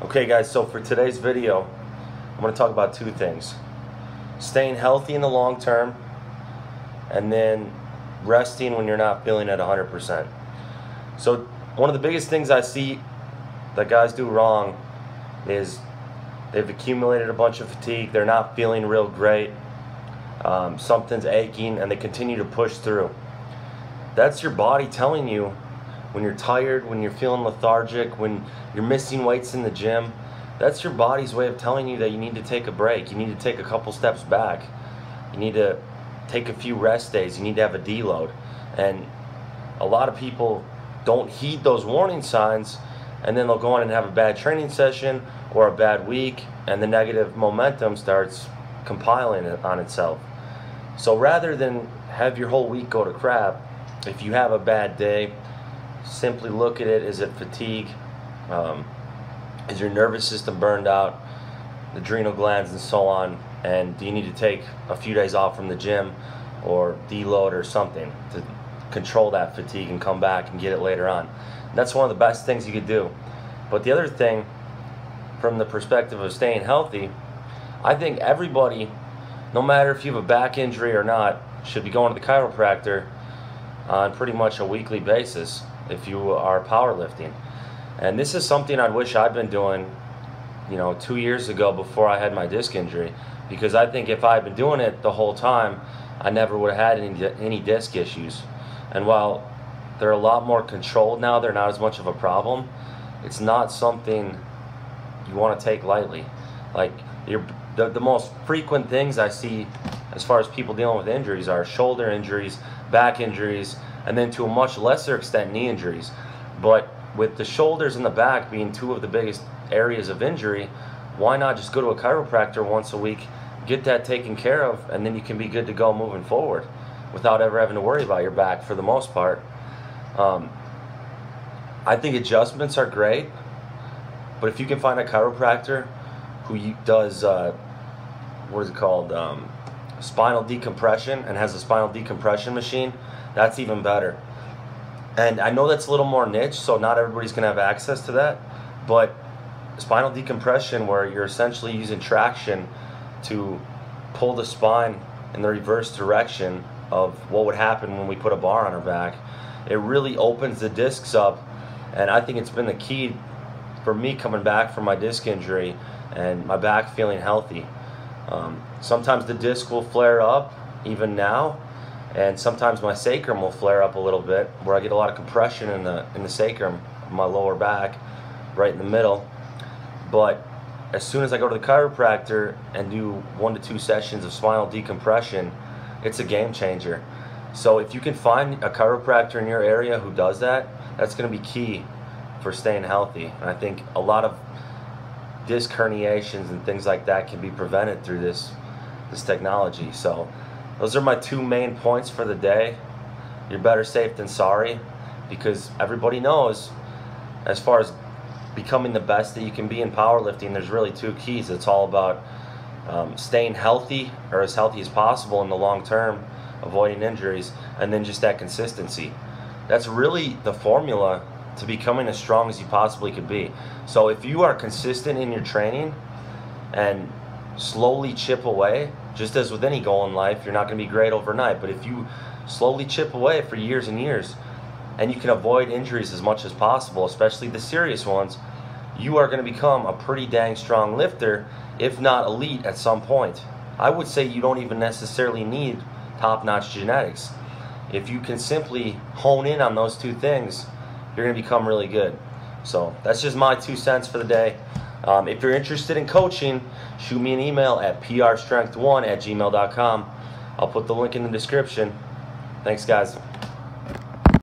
Okay guys, so for today's video, I'm going to talk about two things. Staying healthy in the long term, and then resting when you're not feeling at 100%. So one of the biggest things I see that guys do wrong is they've accumulated a bunch of fatigue, they're not feeling real great, something's aching, and they continue to push through. That's your body telling you when you're tired, when you're feeling lethargic, when you're missing weights in the gym. That's your body's way of telling you that you need to take a break. You need to take a couple steps back. You need to take a few rest days. You need to have a deload. And a lot of people don't heed those warning signs, and then they'll go on and have a bad training session or a bad week, and the negative momentum starts compiling on itself. So rather than have your whole week go to crap, if you have a bad day, simply look at it. Is it fatigue? Is your nervous system burned out? Adrenal glands and so on? And do you need to take a few days off from the gym or deload or something to control that fatigue and come back and get it later on? And that's one of the best things you could do. But the other thing, from the perspective of staying healthy, I think everybody, no matter if you have a back injury or not, should be going to the chiropractor on pretty much a weekly basis if you are powerlifting. And this is something I wish I'd been doing 2 years ago before I had my disc injury, because I think if I had been doing it the whole time, I never would have had any disc issues. And while they're a lot more controlled now, they're not as much of a problem, it's not something you want to take lightly. Like the most frequent things I see as far as people dealing with injuries are shoulder injuries, back injuries, and then to a much lesser extent knee injuries. But with the shoulders and the back being two of the biggest areas of injury, why not just go to a chiropractor once a week, get that taken care of, and then you can be good to go moving forward without ever having to worry about your back for the most part. I think adjustments are great, but if you can find a chiropractor who does spinal decompression and has a spinal decompression machine, that's even better. And I know that's a little more niche, so not everybody's going to have access to that, but spinal decompression, where you're essentially using traction to pull the spine in the reverse direction of what would happen when we put a bar on our back, it really opens the discs up. And I think it's been the key for me coming back from my disc injury and my back feeling healthy. Sometimes the disc will flare up even now, and sometimes my sacrum will flare up a little bit, where I get a lot of compression in the sacrum, my lower back, right in the middle. But as soon as I go to the chiropractor and do 1 to 2 sessions of spinal decompression, it's a game changer. So if you can find a chiropractor in your area who does that, that's going to be key for staying healthy. And I think a lot of disc herniations and things like that can be prevented through this technology. So those are my two main points for the day. You're better safe than sorry, because everybody knows, as far as becoming the best that you can be in powerlifting, there's really two keys. It's all about staying healthy, or as healthy as possible in the long term, avoiding injuries, and then just that consistency. That's really the formula to becoming as strong as you possibly could be. So if you are consistent in your training and slowly chip away, just as with any goal in life, you're not going to be great overnight, but if you slowly chip away for years and years, and you can avoid injuries as much as possible, especially the serious ones, you are going to become a pretty dang strong lifter, if not elite at some point. I would say you don't even necessarily need top-notch genetics. If you can simply hone in on those two things, you're going to become really good. So that's just my 2 cents for the day. If you're interested in coaching, shoot me an email at prstrength1@gmail.com. I'll put the link in the description. Thanks, guys.